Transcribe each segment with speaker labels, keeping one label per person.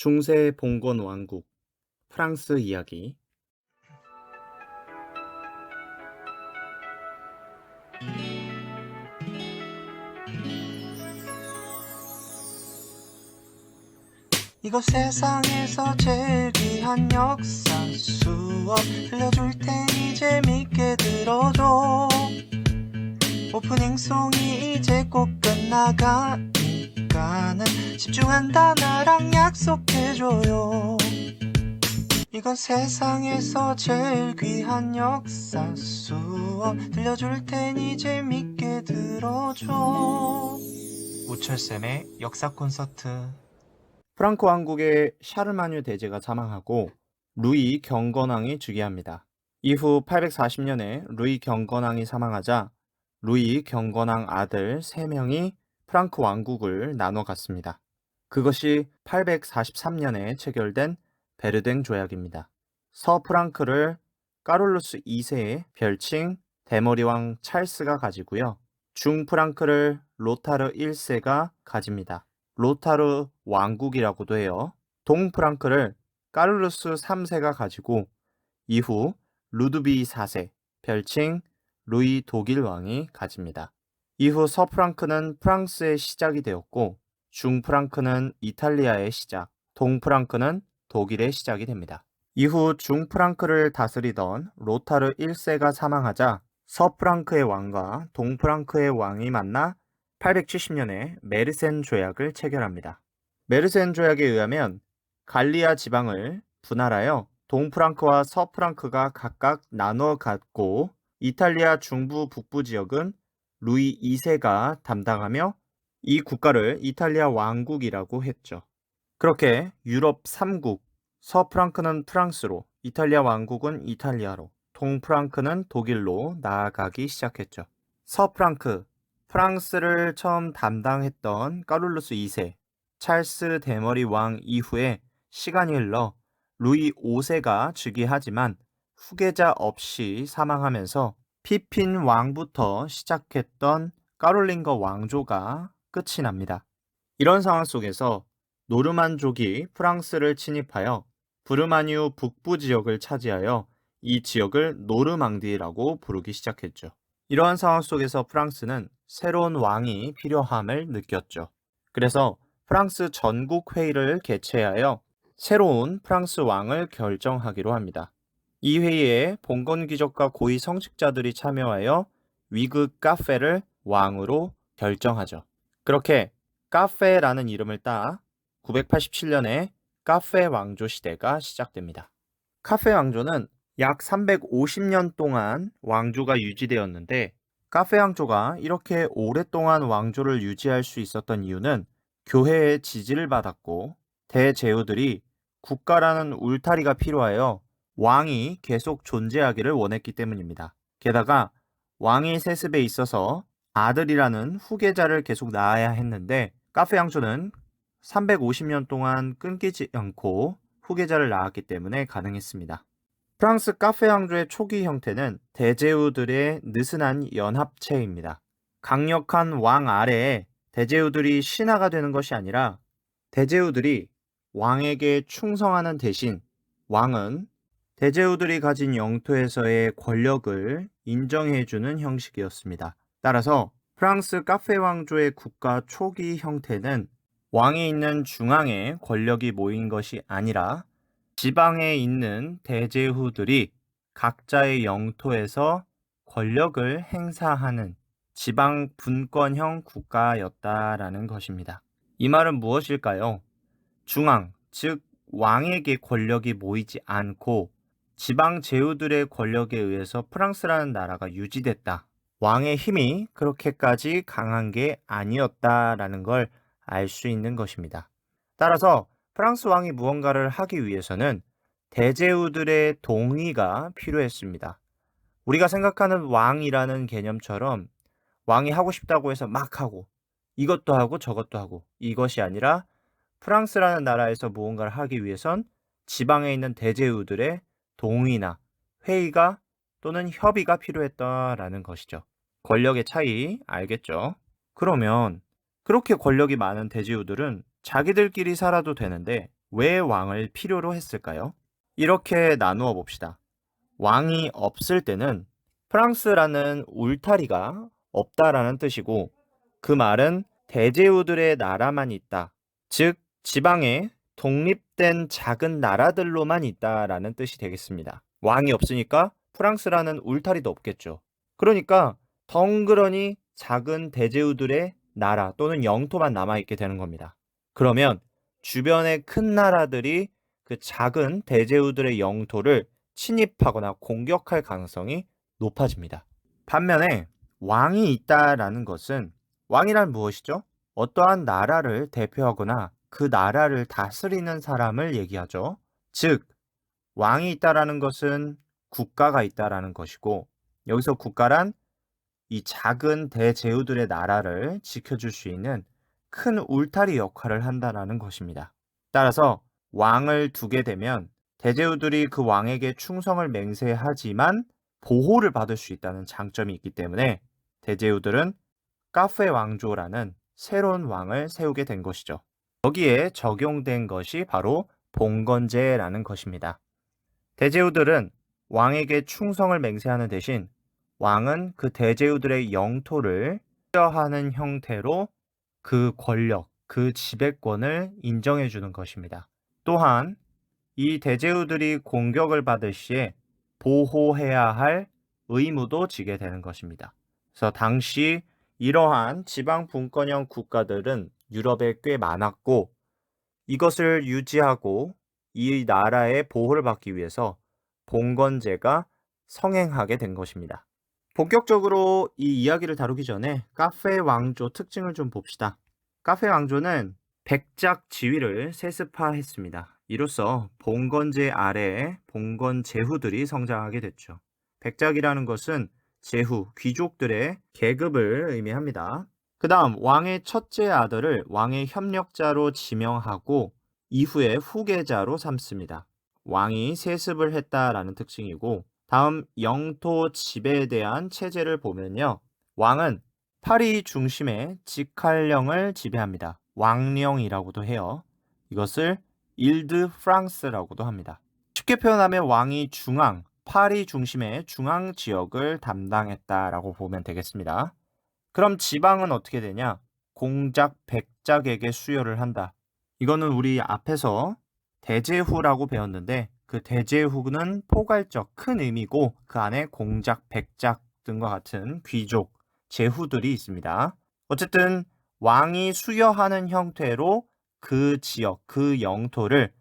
Speaker 1: 중세 봉건 왕국 프랑스 이야기.
Speaker 2: 이거 세상에서 제일 귀한 역사 수업 들려줄 테니 재밌게 들어줘. 오프닝송이 이제 곧 끝나가니까는 집중한다 나랑 약속해줘요. 이건 세상에서 제일 귀한 역사 수업 들려줄 테니 재밌게 들어줘. 우철쌤의 역사 콘서트.
Speaker 1: 프랑크 왕국의 샤르마뉴 대제가 사망하고 루이 경건왕이 즉위합니다. 이후 840년에 루이 경건왕이 사망하자 루이 경건왕 아들 3명이 프랑크 왕국을 나눠 갔습니다. 그것이 843년에 체결된 베르댕 조약입니다. 서프랑크를 까롤루스 2세의 별칭 대머리왕 찰스가 가지고요. 중프랑크를 로타르 1세가 가집니다. 로타르 왕국이라고도 해요. 동프랑크를 까를루스 3세가 가지고 이후 루드비 4세, 별칭 루이 독일 왕이 가집니다. 이후 서프랑크는 프랑스의 시작이 되었고 중프랑크는 이탈리아의 시작, 동프랑크는 독일의 시작이 됩니다. 이후 중프랑크를 다스리던 로타르 1세가 사망하자 서프랑크의 왕과 동프랑크의 왕이 만나 870년에 메르센 조약을 체결합니다. 메르센 조약에 의하면 갈리아 지방을 분할하여 동프랑크와 서프랑크가 각각 나눠 갖고 이탈리아 중부 북부 지역은 루이 2세가 담당하며 이 국가를 이탈리아 왕국이라고 했죠. 그렇게 유럽 3국, 서프랑크는 프랑스로, 이탈리아 왕국은 이탈리아로, 동프랑크는 독일로 나아가기 시작했죠. 서프랑크, 프랑스를 처음 담당했던 까룰루스 2세, 찰스 대머리 왕 이후에 시간이 흘러 루이 5세가 즉위하지만 후계자 없이 사망하면서 피핀 왕부터 시작했던 까롤링거 왕조가 끝이 납니다. 이런 상황 속에서 노르만족이 프랑스를 침입하여 부르마니우 북부 지역을 차지하여 이 지역을 노르망디라고 부르기 시작했죠. 이러한 상황 속에서 프랑스는 새로운 왕이 필요함을 느꼈죠. 그래서 프랑스 전국 회의를 개최하여 새로운 프랑스 왕을 결정하기로 합니다. 이 회의에 봉건 귀족과 고위 성직자들이 참여하여 위그 카페를 왕으로 결정하죠. 그렇게 카페라는 이름을 따 987년에 카페 왕조 시대가 시작됩니다. 카페 왕조는 약 350년 동안 왕조가 유지되었는데 카페 왕조가 이렇게 오랫동안 왕조를 유지할 수 있었던 이유는 교회의 지지를 받았고 대제후들이 국가라는 울타리가 필요하여 왕이 계속 존재하기를 원했기 때문입니다. 게다가 왕위 세습에 있어서 아들이라는 후계자를 계속 낳아야 했는데 카페 왕조는 350년 동안 끊기지 않고 후계자를 낳았기 때문에 가능했습니다. 프랑스 카페 왕조의 초기 형태는 대제후들의 느슨한 연합체입니다. 강력한 왕 아래에 대제후들이 신하가 되는 것이 아니라 대제후들이 왕에게 충성하는 대신 왕은 대제후들이 가진 영토에서의 권력을 인정해주는 형식이었습니다. 따라서 프랑스 카페 왕조의 국가 초기 형태는 왕이 있는 중앙에 권력이 모인 것이 아니라 지방에 있는 대제후들이 각자의 영토에서 권력을 행사하는 지방 분권형 국가였다라는 것입니다. 이 말은 무엇일까요? 중앙, 즉 왕에게 권력이 모이지 않고 지방 제후들의 권력에 의해서 프랑스라는 나라가 유지됐다. 왕의 힘이 그렇게까지 강한 게 아니었다라는 걸 알 수 있는 것입니다. 따라서 프랑스 왕이 무언가를 하기 위해서는 대제후들의 동의가 필요했습니다. 우리가 생각하는 왕이라는 개념처럼 왕이 하고 싶다고 해서 막 하고 이것도 하고 저것도 하고 이것이 아니라 프랑스라는 나라에서 무언가를 하기 위해선 지방에 있는 대제후들의 동의나 회의가 또는 협의가 필요했다라는 것이죠. 권력의 차이 알겠죠? 그러면 그렇게 권력이 많은 대제후들은 자기들끼리 살아도 되는데 왜 왕을 필요로 했을까요? 이렇게 나누어 봅시다. 왕이 없을 때는 프랑스라는 울타리가 없다라는 뜻이고, 그 말은 대제후들의 나라만 있다. 즉, 지방에 독립된 작은 나라들로만 있다라는 뜻이 되겠습니다. 왕이 없으니까 프랑스라는 울타리도 없겠죠. 그러니까 덩그러니 작은 대제후들의 나라 또는 영토만 남아있게 되는 겁니다. 그러면 주변의 큰 나라들이 그 작은 대제후들의 영토를 침입하거나 공격할 가능성이 높아집니다. 반면에 왕이 있다라는 것은, 왕이란 무엇이죠? 어떠한 나라를 대표하거나 그 나라를 다스리는 사람을 얘기하죠. 즉, 왕이 있다라는 것은 국가가 있다라는 것이고, 여기서 국가란 이 작은 대제후들의 나라를 지켜줄 수 있는 큰 울타리 역할을 한다라는 것입니다. 따라서 왕을 두게 되면 대제후들이 그 왕에게 충성을 맹세하지만 보호를 받을 수 있다는 장점이 있기 때문에 대제후들은 카페 왕조라는 새로운 왕을 세우게 된 것이죠. 여기에 적용된 것이 바로 봉건제라는 것입니다. 대제후들은 왕에게 충성을 맹세하는 대신 왕은 그 대제후들의 영토를 수여하는 형태로 그 권력, 그 지배권을 인정해 주는 것입니다. 또한 이 대제후들이 공격을 받을 시에 보호해야 할 의무도 지게 되는 것입니다. 그래서 당시 이러한 지방 분권형 국가들은 유럽에 꽤 많았고, 이것을 유지하고 이 나라의 보호를 받기 위해서 봉건제가 성행하게 된 것입니다. 본격적으로 이 이야기를 다루기 전에 카페 왕조 특징을 좀 봅시다. 카페 왕조는 백작 지위를 세습화했습니다. 이로써 봉건제 아래에 봉건 제후들이 성장하게 됐죠. 백작이라는 것은 제후, 귀족들의 계급을 의미합니다. 그 다음 왕의 첫째 아들을 왕의 협력자로 지명하고 이후에 후계자로 삼습니다. 왕이 세습을 했다라는 특징이고, 다음 영토 지배에 대한 체제를 보면요. 왕은 파리 중심의 직할령을 지배합니다. 왕령이라고도 해요. 이것을 일드 프랑스라고도 합니다. 쉽게 표현하면 왕이 파리 중심의 중앙 지역을 담당했다라고 보면 되겠습니다. 그럼 지방은 어떻게 되냐? 공작, 백작에게 수여를 한다. 이거는 우리 앞에서 대제후라고 배웠는데, 그 대제후는 포괄적 큰 의미고 그 안에 공작, 백작 등과 같은 귀족, 제후들이 있습니다. 어쨌든 왕이 수여하는 형태로 그 지역, 그 영토를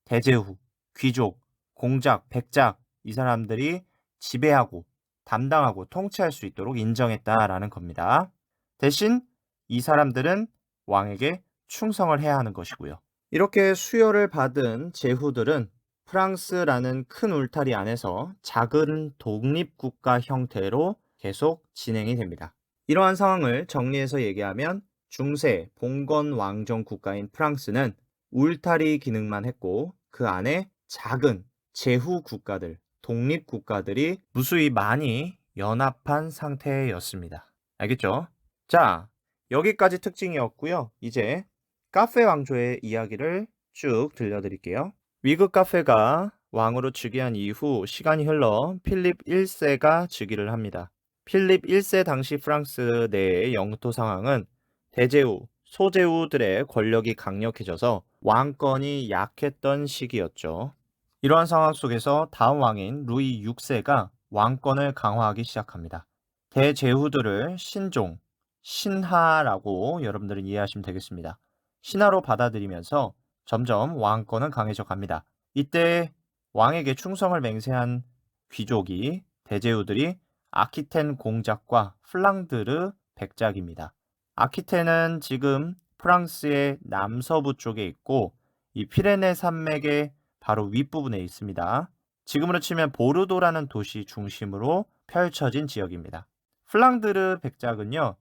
Speaker 1: 대제후, 귀족, 공작, 백작 이 사람들이 지배하고 담당하고 통치할 수 있도록 인정했다라는 겁니다. 대신 이 사람들은 왕에게 충성을 해야 하는 것이고요. 이렇게 수여를 받은 제후들은 프랑스라는 큰 울타리 안에서 작은 독립국가 형태로 계속 진행이 됩니다. 이러한 상황을 정리해서 얘기하면 중세 봉건 왕정 국가인 프랑스는 울타리 기능만 했고, 그 안에 작은 제후 국가들, 독립 국가들이 무수히 많이 연합한 상태였습니다. 알겠죠? 자, 여기까지 특징이었고요. 이제 카페 왕조의 이야기를 쭉 들려드릴게요. 위그 카페가 왕으로 즉위한 이후 시간이 흘러 필립 1세가 즉위를 합니다. 필립 1세 당시 프랑스 내의 영토 상황은 대제후, 소제후들의 권력이 강력해져서 왕권이 약했던 시기였죠. 이러한 상황 속에서 다음 왕인 루이 6세가 왕권을 강화하기 시작합니다. 대제후들을 신종, 신하라고 여러분들은 이해하시면 되겠습니다. 신하로 받아들이면서 점점 왕권은 강해져 갑니다. 이때 왕에게 충성을 맹세한 귀족이, 대제후들이 아키텐 공작과 플랑드르 백작입니다. 아키텐은 지금 프랑스의 남서부 쪽에 있고, 이 피레네 산맥의 바로 윗부분에 있습니다. 지금으로 치면 보르도라는 도시 중심으로 펼쳐진 지역입니다. 플랑드르 백작은요,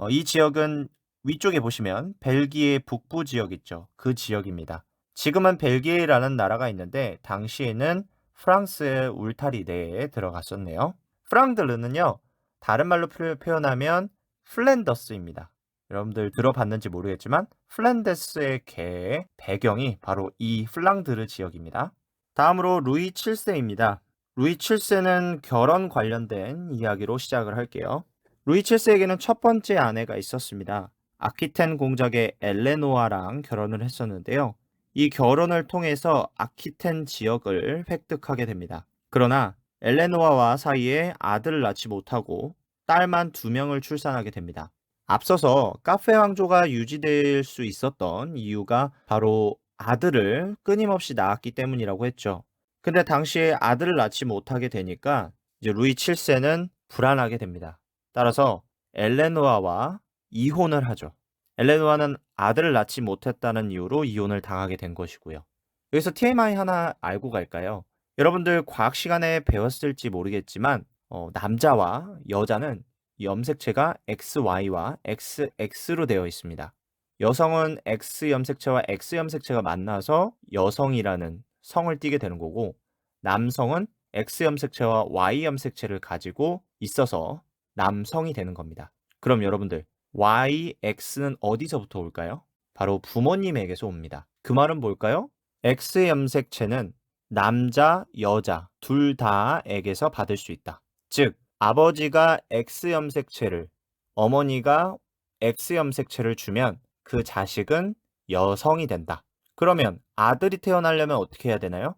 Speaker 1: 이 지역은 위쪽에 보시면 벨기에 북부 지역 있죠. 그 지역입니다. 지금은 벨기에라는 나라가 있는데 당시에는 프랑스의 울타리 내에 들어갔었네요. 프랑드르는요, 다른 말로 표현하면 플랜더스입니다. 여러분들 들어봤는지 모르겠지만 플란데스의 개의 배경이 바로 이 플랑드르 지역입니다. 다음으로 루이 7세입니다. 루이 7세는 결혼 관련된 이야기로 시작을 할게요. 루이 7세에게는 첫 번째 아내가 있었습니다. 아키텐 공작의 엘레노아랑 결혼을 했었는데요. 이 결혼을 통해서 아키텐 지역을 획득하게 됩니다. 그러나 엘레노아와 사이에 아들을 낳지 못하고 딸만 2명을 출산하게 됩니다. 앞서서 카페 왕조가 유지될 수 있었던 이유가 바로 아들을 끊임없이 낳았기 때문이라고 했죠. 근데 당시에 아들을 낳지 못하게 되니까 이제 루이 7세는 불안하게 됩니다. 따라서 엘레노아와 이혼을 하죠. 엘레노아는 아들을 낳지 못했다는 이유로 이혼을 당하게 된 것이고요. 여기서 TMI 하나 알고 갈까요? 여러분들 과학 시간에 배웠을지 모르겠지만 남자와 여자는 염색체가 XY와 XX로 되어 있습니다. 여성은 X 염색체와 X 염색체가 만나서 여성이라는 성을 띠게 되는 거고, 남성은 X 염색체와 Y 염색체를 가지고 있어서 남성이 되는 겁니다. 그럼 여러분들 YX는 어디서부터 올까요? 바로 부모님에게서 옵니다. 그 말은 뭘까요? X 염색체는 남자, 여자 둘 다에게서 받을 수 있다. 즉 아버지가 X 염색체를, 어머니가 X 염색체를 주면 그 자식은 여성이 된다. 그러면 아들이 태어나려면 어떻게 해야 되나요?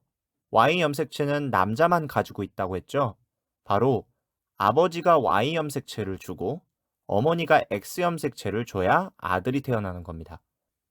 Speaker 1: Y 염색체는 남자만 가지고 있다고 했죠? 바로 아버지가 Y 염색체를 주고 어머니가 X 염색체를 줘야 아들이 태어나는 겁니다.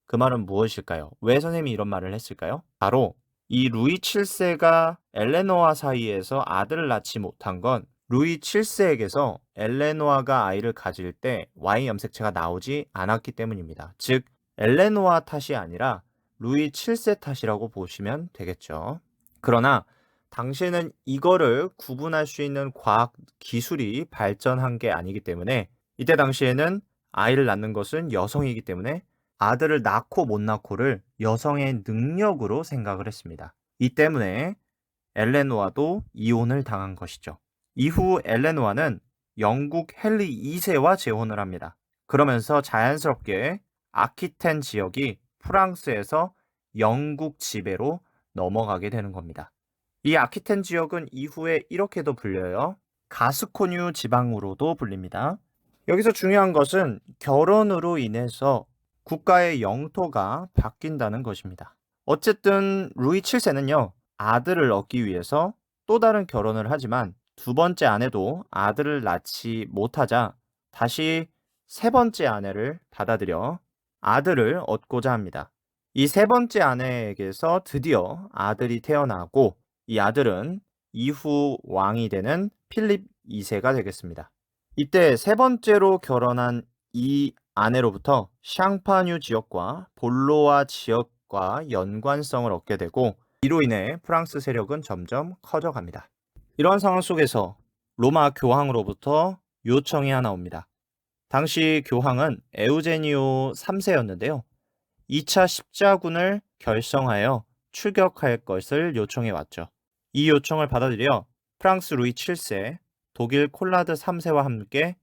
Speaker 1: 그 말은 무엇일까요? 왜 선생님이 이런 말을 했을까요? 바로 이 루이 7세가 엘레노아 사이에서 아들을 낳지 못한 건 루이 7세에게서 엘레노아가 아이를 가질 때 Y 염색체가 나오지 않았기 때문입니다. 즉 엘레노아 탓이 아니라 루이 7세 탓이라고 보시면 되겠죠. 그러나 당시에는 이거를 구분할 수 있는 과학 기술이 발전한 게 아니기 때문에 이때 당시에는 아이를 낳는 것은 여성이기 때문에 아들을 낳고 못 낳고를 여성의 능력으로 생각을 했습니다. 이 때문에 엘레노아도 이혼을 당한 것이죠. 이후 엘레노아는 영국 헨리 2세와 재혼을 합니다. 그러면서 자연스럽게 아키텐 지역이 프랑스에서 영국 지배로 넘어가게 되는 겁니다. 이 아키텐 지역은 이후에 이렇게도 불려요. 가스코뉴 지방으로도 불립니다. 여기서 중요한 것은 결혼으로 인해서 국가의 영토가 바뀐다는 것입니다. 어쨌든 루이 7세는요. 아들을 얻기 위해서 또 다른 결혼을 하지만 두 번째 아내도 아들을 낳지 못하자 다시 세 번째 아내를 받아들여 아들을 얻고자 합니다. 이 세 번째 아내에게서 드디어 아들이 태어나고 이 아들은 이후 왕이 되는 필립 2세가 되겠습니다. 이때 세 번째로 결혼한 이 아내로부터 샹파뉴 지역과 볼로아 지역과 연관성을 얻게 되고 이로 인해 프랑스 세력은 점점 커져갑니다. 이러한 상황 속에서 로마 교황으로부터 요청이 하나 옵니다. 당시 교황은 에우제니오 3세였는데요. 2차 십자군을 결성하여 출격할 것을 요청해 왔죠. 이 요청을 받아들여 프랑스 루이 7세, 독일 콜라드 3세와 함께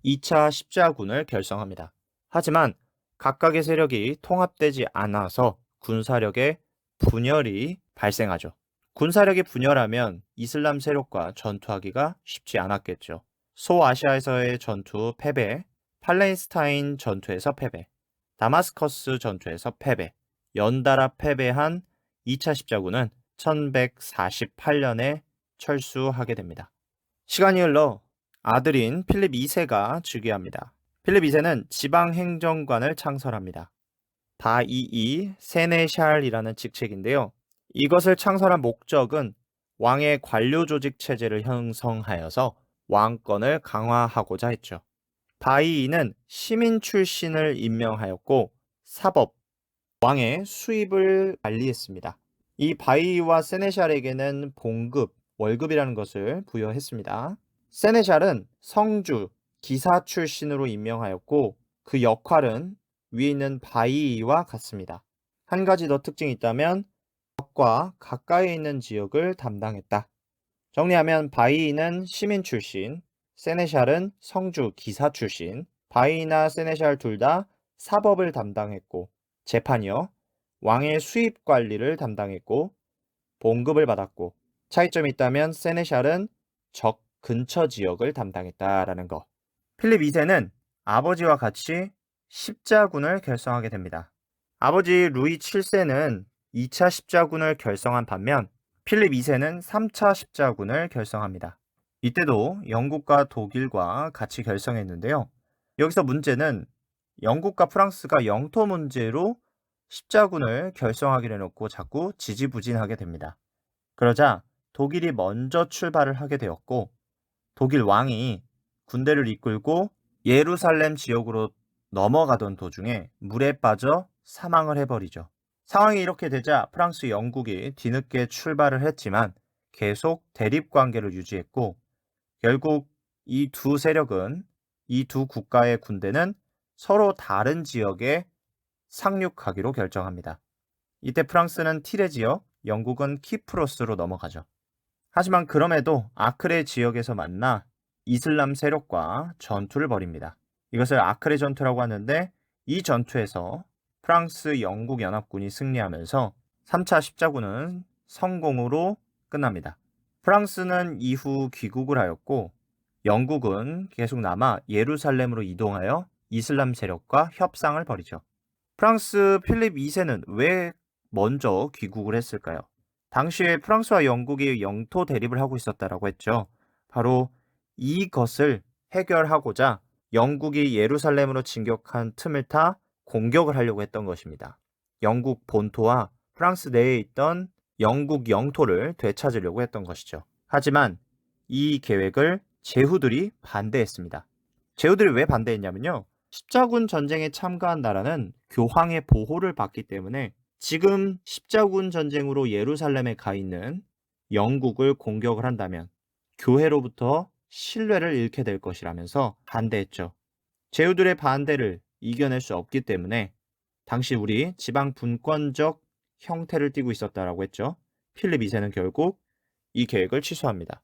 Speaker 1: 2차 십자군을 결성합니다. 하지만 각각의 세력이 통합되지 않아서 군사력의 분열이 발생하죠. 군사력이 분열하면 이슬람 세력과 전투하기가 쉽지 않았겠죠. 소아시아에서의 전투 패배, 팔레스타인 전투에서 패배, 다마스커스 전투에서 패배, 연달아 패배한 2차 십자군은 1148년에 철수하게 됩니다. 시간이 흘러 아들인 필립 2세가 즉위합니다. 필립 2세는 지방행정관을 창설합니다. 바이이 세네샬이라는 직책인데요. 이것을 창설한 목적은 왕의 관료조직 체제를 형성하여서 왕권을 강화하고자 했죠. 바이이는 시민 출신을 임명하였고 사법, 왕의 수입을 관리했습니다. 이 바이이와 세네샬에게는 봉급, 월급이라는 것을 부여했습니다. 세네샬은 성주, 기사 출신으로 임명하였고 그 역할은 위에 있는 바이이와 같습니다. 한 가지 더 특징이 있다면 과 가까이 있는 지역을 담당했다. 정리하면 바이이는 시민 출신, 세네샬은 성주 기사 출신, 바이나 세네샬 둘 다 사법을 담당했고 재판이요. 왕의 수입 관리를 담당했고 봉급을 받았고 차이점이 있다면 세네샬은 적 근처 지역을 담당했다라는 거. 필립 2세는 아버지와 같이 십자군을 결성하게 됩니다. 아버지 루이 7세는 2차 십자군을 결성한 반면 필립 2세는 3차 십자군을 결성합니다. 이때도 영국과 독일과 같이 결성했는데요. 여기서 문제는 영국과 프랑스가 영토 문제로 십자군을 결성하기로 해놓고 자꾸 지지부진하게 됩니다. 그러자 독일이 먼저 출발을 하게 되었고 독일 왕이 군대를 이끌고 예루살렘 지역으로 넘어가던 도중에 물에 빠져 사망을 해버리죠. 상황이 이렇게 되자 프랑스, 영국이 뒤늦게 출발을 했지만 계속 대립 관계를 유지했고 결국 이 두 세력은 이 두 국가의 군대는 서로 다른 지역에 상륙하기로 결정합니다. 이때 프랑스는 티레 지역, 영국은 키프로스로 넘어가죠. 하지만 그럼에도 아크레 지역에서 만나 이슬람 세력과 전투를 벌입니다. 이것을 아크레 전투라고 하는데 이 전투에서 프랑스, 영국 연합군이 승리하면서 3차 십자군은 성공으로 끝납니다. 프랑스는 이후 귀국을 하였고 영국은 계속 남아 예루살렘으로 이동하여 이슬람 세력과 협상을 벌이죠. 프랑스 필립 2세는 왜 먼저 귀국을 했을까요? 당시에 프랑스와 영국이 영토 대립을 하고 있었다라고 했죠. 바로 이것을 해결하고자 영국이 예루살렘으로 진격한 틈을 타 공격을 하려고 했던 것입니다. 영국 본토와 프랑스 내에 있던 영국 영토를 되찾으려고 했던 것이죠. 하지만 이 계획을 제후들이 반대했습니다. 제후들이 왜 반대했냐면요. 십자군 전쟁에 참가한 나라는 교황의 보호를 받기 때문에 지금 십자군 전쟁으로 예루살렘에 가 있는 영국을 공격을 한다면 교회로부터 신뢰를 잃게 될 것이라면서 반대했죠. 제후들의 반대를 이겨낼 수 없기 때문에 당시 우리 지방 분권적 형태를 띠고 있었다라고 했죠. 필립 2세는 결국 이 계획을 취소합니다.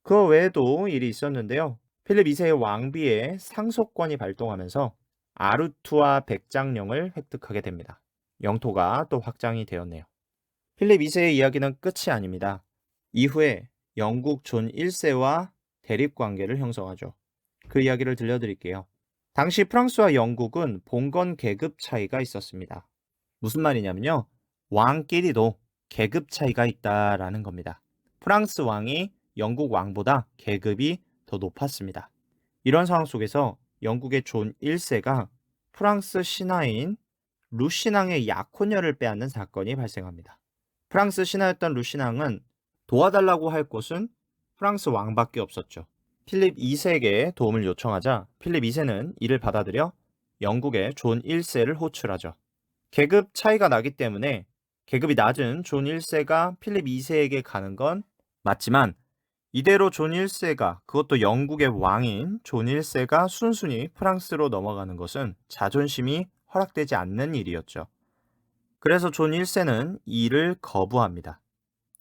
Speaker 1: 그 외에도 일이 있었는데요. 필립 2세의 왕비의 상속권이 발동하면서 아르투아 백장령을 획득하게 됩니다. 영토가 또 확장이 되었네요. 필립 2세의 이야기는 끝이 아닙니다. 이후에 영국 존 1세와 대립관계를 형성하죠. 그 이야기를 들려드릴게요. 당시 프랑스와 영국은 봉건 계급 차이가 있었습니다. 무슨 말이냐면요. 왕끼리도 계급 차이가 있다라는 겁니다. 프랑스 왕이 영국 왕보다 계급이 더 높았습니다. 이런 상황 속에서 영국의 존 1세가 프랑스 신하인 루신왕의 약혼녀를 빼앗는 사건이 발생합니다. 프랑스 신하였던 루신왕은 도와달라고 할 곳은 프랑스 왕밖에 없었죠. 필립 2세에게 도움을 요청하자 필립 2세는 이를 받아들여 영국의 존 1세를 호출하죠. 계급 차이가 나기 때문에 계급이 낮은 존 1세가 필립 2세에게 가는 건 맞지만 이대로 존 1세가 그것도 영국의 왕인 존 1세가 순순히 프랑스로 넘어가는 것은 자존심이 허락되지 않는 일이었죠. 그래서 존 1세는 이 일을 거부합니다.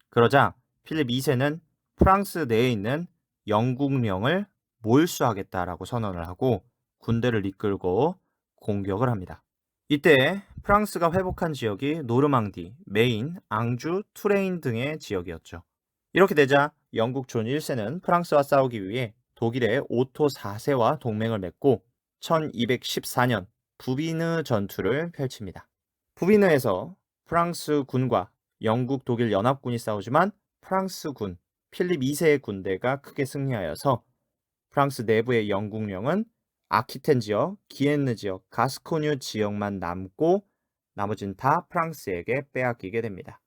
Speaker 1: 그러자 필립 2세는 프랑스 내에 있는 영국령을 몰수하겠다라고 선언을 하고 군대를 이끌고 공격을 합니다. 이때 프랑스가 회복한 지역이 노르망디, 메인, 앙주, 투레인 등의 지역이었죠. 이렇게 되자 영국 존 1세는 프랑스와 싸우기 위해 독일의 오토 4세와 동맹을 맺고 1214년 부비느 전투를 펼칩니다. 부비느에서 프랑스 군과 영국 독일 연합군이 싸우지만 프랑스 군, 필립 2세의 군대가 크게 승리하여서 프랑스 내부의 영국령은 아키텐 지역, 기엔느 지역, 가스코뉴 지역만 남고 나머지는 다 프랑스에게 빼앗기게 됩니다.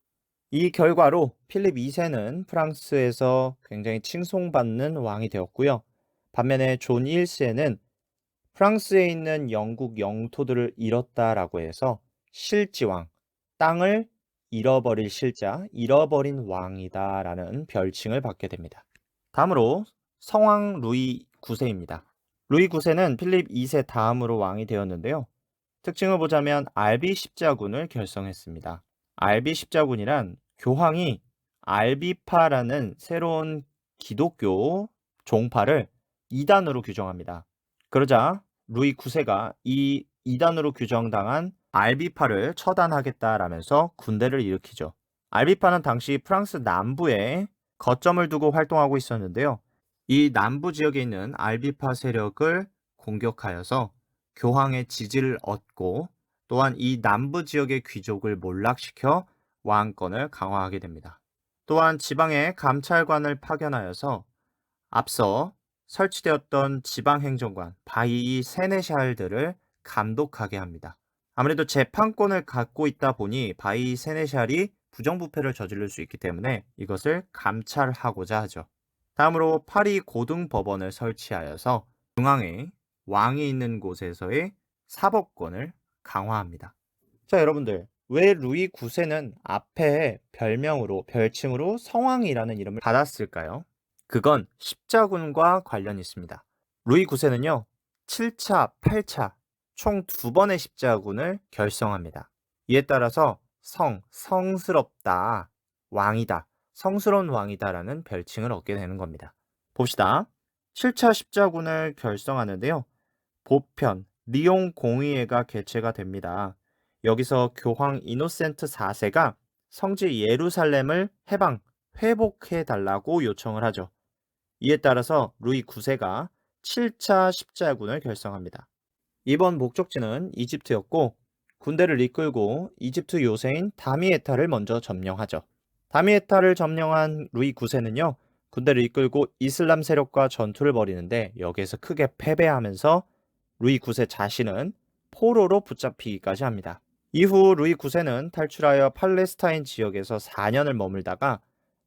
Speaker 1: 이 결과로 필립 2세는 프랑스에서 굉장히 칭송받는 왕이 되었고요. 반면에 존 1세는 프랑스에 있는 영국 영토들을 잃었다라고 해서 실지왕, 땅을 잃어버릴 실자, 잃어버린 왕이다라는 별칭을 받게 됩니다. 다음으로 성왕 루이 9세입니다. 루이 9세는 필립 2세 다음으로 왕이 되었는데요. 특징을 보자면 알비 십자군을 결성했습니다. 알비 십자군이란 교황이 알비파라는 새로운 기독교 종파를 이단으로 규정합니다. 그러자 루이 9세가 이 이단으로 규정당한 알비파를 처단하겠다라면서 군대를 일으키죠. 알비파는 당시 프랑스 남부에 거점을 두고 활동하고 있었는데요. 이 남부 지역에 있는 알비파 세력을 공격하여서 교황의 지지를 얻고 또한 이 남부 지역의 귀족을 몰락시켜 왕권을 강화하게 됩니다. 또한 지방에 감찰관을 파견하여서 앞서 설치되었던 지방행정관 바이 세네샬들을 감독하게 합니다. 아무래도 재판권을 갖고 있다 보니 바이 세네샬이 부정부패를 저지를 수 있기 때문에 이것을 감찰하고자 하죠. 다음으로 파리 고등법원을 설치하여서 중앙에 왕이 있는 곳에서의 사법권을 강화합니다. 자, 여러분들, 왜 루이 9세는 앞에 별칭으로 성왕이라는 이름을 받았을까요? 그건 십자군과 관련이 있습니다. 루이 9세는요, 7차, 8차, 총 2번의 십자군을 결성합니다. 이에 따라서 성스럽다, 왕이다, 성스러운 왕이다라는 별칭을 얻게 되는 겁니다. 봅시다. 7차 십자군을 결성하는데요. 보편, 리옹 공의회가 개최가 됩니다. 여기서 교황 이노센트 4세가 성지 예루살렘을 회복해 달라고 요청을 하죠. 이에 따라서 루이 9세가 7차 십자군을 결성합니다. 이번 목적지는 이집트였고 군대를 이끌고 이집트 요새인 다미에타를 먼저 점령하죠. 다미에타를 점령한 루이 9세는요. 군대를 이끌고 이슬람 세력과 전투를 벌이는데 여기에서 크게 패배하면서 루이 9세 자신은 포로로 붙잡히기까지 합니다. 이후 루이 9세는 탈출하여 팔레스타인 지역에서 4년을 머물다가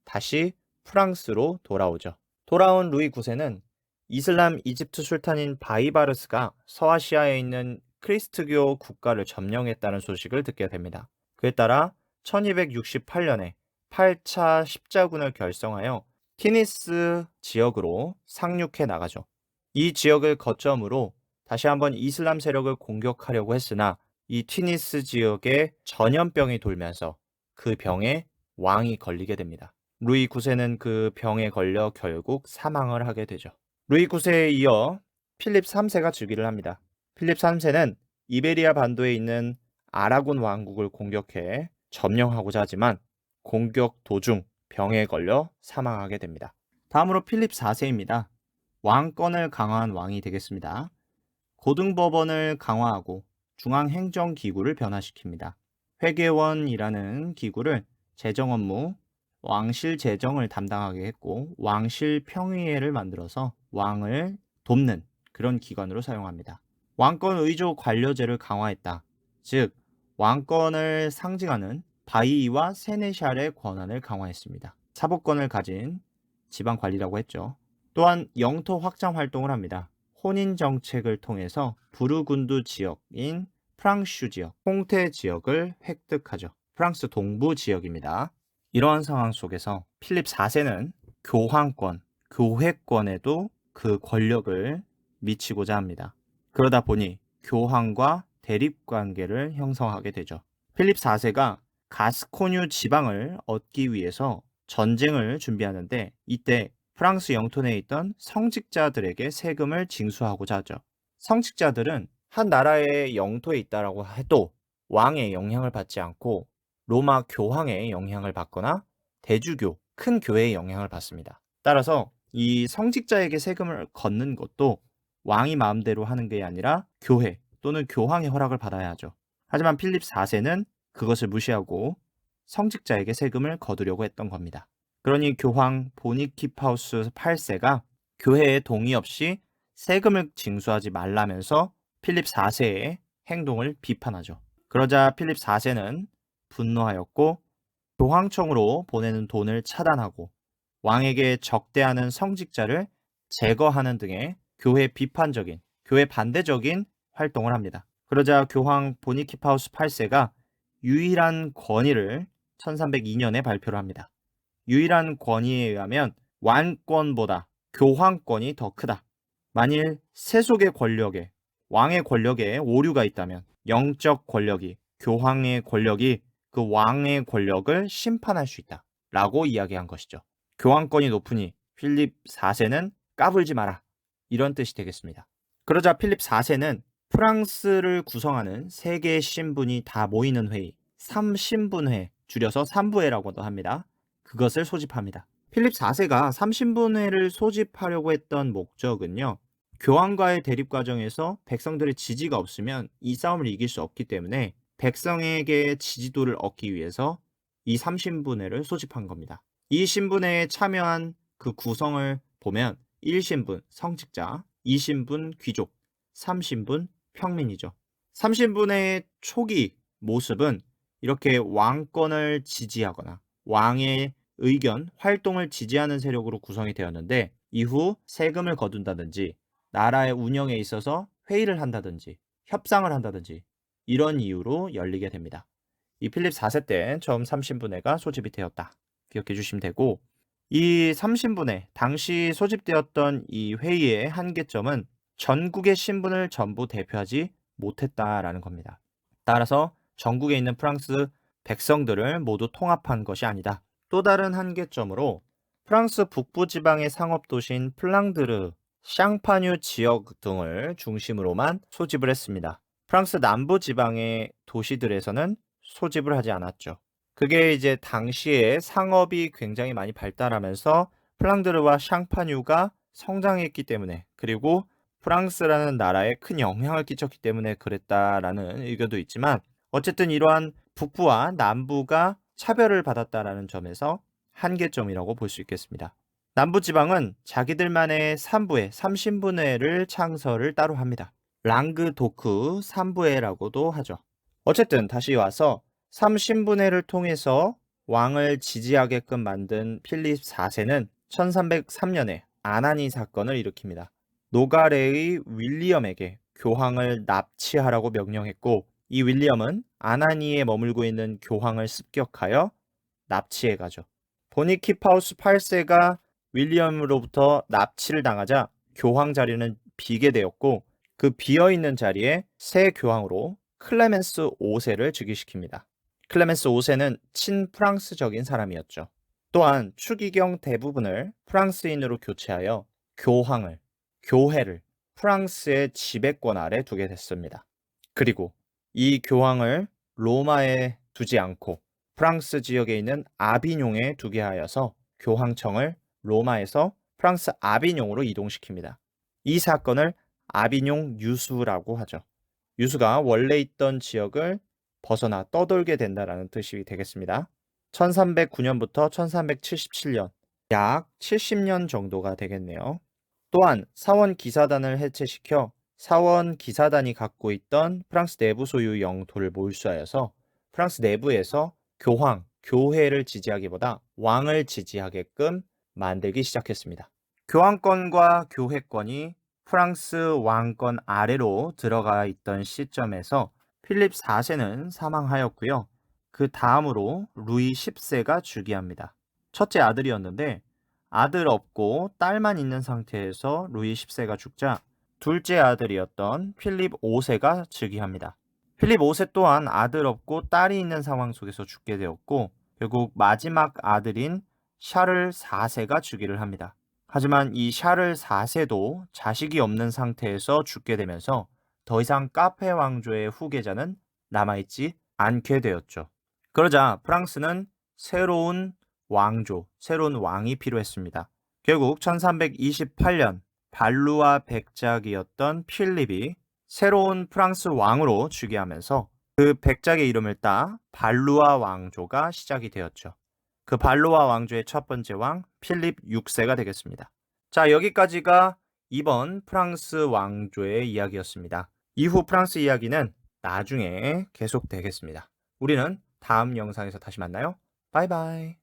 Speaker 1: 다시 프랑스로 돌아오죠. 돌아온 루이 9세는 이슬람 이집트 술탄인 바이바르스가 서아시아에 있는 크리스트교 국가를 점령했다는 소식을 듣게 됩니다. 그에 따라 1268년에 8차 십자군을 결성하여 티니스 지역으로 상륙해 나가죠. 이 지역을 거점으로 다시 한번 이슬람 세력을 공격하려고 했으나 이 티니스 지역에 전염병이 돌면서 그 병에 왕이 걸리게 됩니다. 루이 9세는 그 병에 걸려 결국 사망을 하게 되죠. 루이 9세에 이어 필립 3세가 즉위를 합니다. 필립 3세는 이베리아 반도에 있는 아라곤 왕국을 공격해 점령하고자 하지만 공격 도중 병에 걸려 사망하게 됩니다. 다음으로 필립 4세입니다. 왕권을 강화한 왕이 되겠습니다. 고등법원을 강화하고 중앙행정기구를 변화시킵니다. 회계원이라는 기구를 재정 업무, 왕실 재정을 담당하게 했고 왕실 평의회를 만들어서 왕을 돕는 그런 기관으로 사용합니다. 왕권 의조 관료제를 강화했다. 즉 왕권을 상징하는 바이와 세네샬의 권한을 강화했습니다. 사법권을 가진 지방관리라고 했죠. 또한 영토 확장 활동을 합니다. 혼인 정책을 통해서 부르군두 지역인 프랑슈 지역, 콩테 지역을 획득하죠. 프랑스 동부 지역입니다. 이러한 상황 속에서 필립 4세는 교황권, 교회권에도 그 권력을 미치고자 합니다. 그러다 보니 교황과 대립관계를 형성하게 되죠. 필립 4세가 가스코뉴 지방을 얻기 위해서 전쟁을 준비하는데 이때 프랑스 영토 내에 있던 성직자들에게 세금을 징수하고자 하죠. 성직자들은 한 나라의 영토에 있다라고 해도 왕의 영향을 받지 않고 로마 교황의 영향을 받거나 대주교, 큰 교회의 영향을 받습니다. 따라서 이 성직자에게 세금을 걷는 것도 왕이 마음대로 하는 게 아니라 교회 또는 교황의 허락을 받아야 하죠. 하지만 필립 4세는 그것을 무시하고 성직자에게 세금을 거두려고 했던 겁니다. 그러니 교황 보니키파우스 8세가 교회의 동의 없이 세금을 징수하지 말라면서 필립 4세의 행동을 비판하죠. 그러자 필립 4세는 분노하였고 교황청으로 보내는 돈을 차단하고 왕에게 적대하는 성직자를 제거하는 등의 교회 비판적인, 교회 반대적인 활동을 합니다. 그러자 교황 보니키파우스 8세가 유일한 권위를 1302년에 발표를 합니다. 유일한 권위에 의하면 왕권보다 교황권이 더 크다. 만일 세속의 권력에, 왕의 권력에 오류가 있다면 영적 권력이, 교황의 권력이 그 왕의 권력을 심판할 수 있다. 라고 이야기한 것이죠. 교황권이 높으니 필립 4세는 까불지 마라. 이런 뜻이 되겠습니다. 그러자 필립 4세는 프랑스를 구성하는 세 개의 신분이 다 모이는 회의, 3신분회, 줄여서 3부회라고도 합니다. 그것을 소집합니다. 필립 4세가 3신분회를 소집하려고 했던 목적은요. 교황과의 대립 과정에서 백성들의 지지가 없으면 이 싸움을 이길 수 없기 때문에 백성에게 지지도를 얻기 위해서 이 3신분회를 소집한 겁니다. 이 신분회에 참여한 그 구성을 보면 1신분 성직자, 2신분 귀족, 3신분 평민이죠. 3신분의 초기 모습은 이렇게 왕권을 지지하거나 왕의 의견, 활동을 지지하는 세력으로 구성이 되었는데 이후 세금을 거둔다든지 나라의 운영에 있어서 회의를 한다든지 협상을 한다든지 이런 이유로 열리게 됩니다. 이 필립 4세 때 처음 3신분회가 소집이 되었다. 기억해 주시면 되고 이 3신분회, 당시 소집되었던 이 회의의 한계점은 전국의 신분을 전부 대표하지 못했다라는 겁니다. 따라서 전국에 있는 프랑스 백성들을 모두 통합한 것이 아니다. 또 다른 한계점으로 프랑스 북부 지방의 상업 도시인 플랑드르, 샹파뉴 지역 등을 중심으로만 소집을 했습니다. 프랑스 남부 지방의 도시들에서는 소집을 하지 않았죠. 그게 이제 당시에 상업이 굉장히 많이 발달하면서 플랑드르와 샹파뉴가 성장했기 때문에 그리고 프랑스라는 나라에 큰 영향을 끼쳤기 때문에 그랬다라는 의견도 있지만 어쨌든 이러한 북부와 남부가 차별을 받았다라는 점에서 한계점이라고 볼 수 있겠습니다. 남부 지방은 자기들만의 3부회, 3신분회를 창설을 따로 합니다. 랑그도크 3부회라고도 하죠. 어쨌든 다시 와서 3신분회를 통해서 왕을 지지하게끔 만든 필립 4세는 1303년에 아나니 사건을 일으킵니다. 노가레의 윌리엄에게 교황을 납치하라고 명령했고 이 윌리엄은 아나니에 머물고 있는 교황을 습격하여 납치해 가죠. 보니키파우스 8세가 윌리엄으로부터 납치를 당하자 교황 자리는 비게 되었고 그 비어있는 자리에 새 교황으로 클레멘스 5세를 즉위시킵니다. 클레멘스 5세는 친프랑스적인 사람이었죠. 또한 추기경 대부분을 프랑스인으로 교체하여 교황을, 교회를 프랑스의 지배권 아래 두게 됐습니다. 그리고 이 교황을 로마에 두지 않고 프랑스 지역에 있는 아비뇽에 두게 하여서 교황청을 로마에서 프랑스 아비뇽으로 이동시킵니다. 이 사건을 아비뇽 유수라고 하죠. 유수가 원래 있던 지역을 벗어나 떠돌게 된다라는 뜻이 되겠습니다. 1309년부터 1377년, 약 70년 정도가 되겠네요. 또한 사원 기사단을 해체시켜 사원 기사단이 갖고 있던 프랑스 내부 소유 영토를 몰수하여서 프랑스 내부에서 교황, 교회를 지지하기보다 왕을 지지하게끔 만들기 시작했습니다. 교황권과 교회권이 프랑스 왕권 아래로 들어가 있던 시점에서 필립 4세는 사망하였고요. 그 다음으로 루이 10세가 즉위합니다. 첫째 아들이었는데 아들 없고 딸만 있는 상태에서 루이 10세가 죽자 둘째 아들이었던 필립 5세가 즉위합니다. 필립 5세 또한 아들 없고 딸이 있는 상황 속에서 죽게 되었고 결국 마지막 아들인 샤를 4세가 즉위를 합니다. 하지만 이 샤를 4세도 자식이 없는 상태에서 죽게 되면서 더 이상 카페 왕조의 후계자는 남아있지 않게 되었죠. 그러자 프랑스는 새로운 왕조, 새로운 왕이 필요했습니다. 결국 1328년 발루아 백작이었던 필립이 새로운 프랑스 왕으로 즉위하면서 그 백작의 이름을 따 발루아 왕조가 시작이 되었죠. 그 발루아 왕조의 첫 번째 왕 필립 6세가 되겠습니다. 자, 여기까지가 이번 프랑스 왕조의 이야기였습니다. 이후 프랑스 이야기는 나중에 계속되겠습니다. 우리는 다음 영상에서 다시 만나요. 바이바이.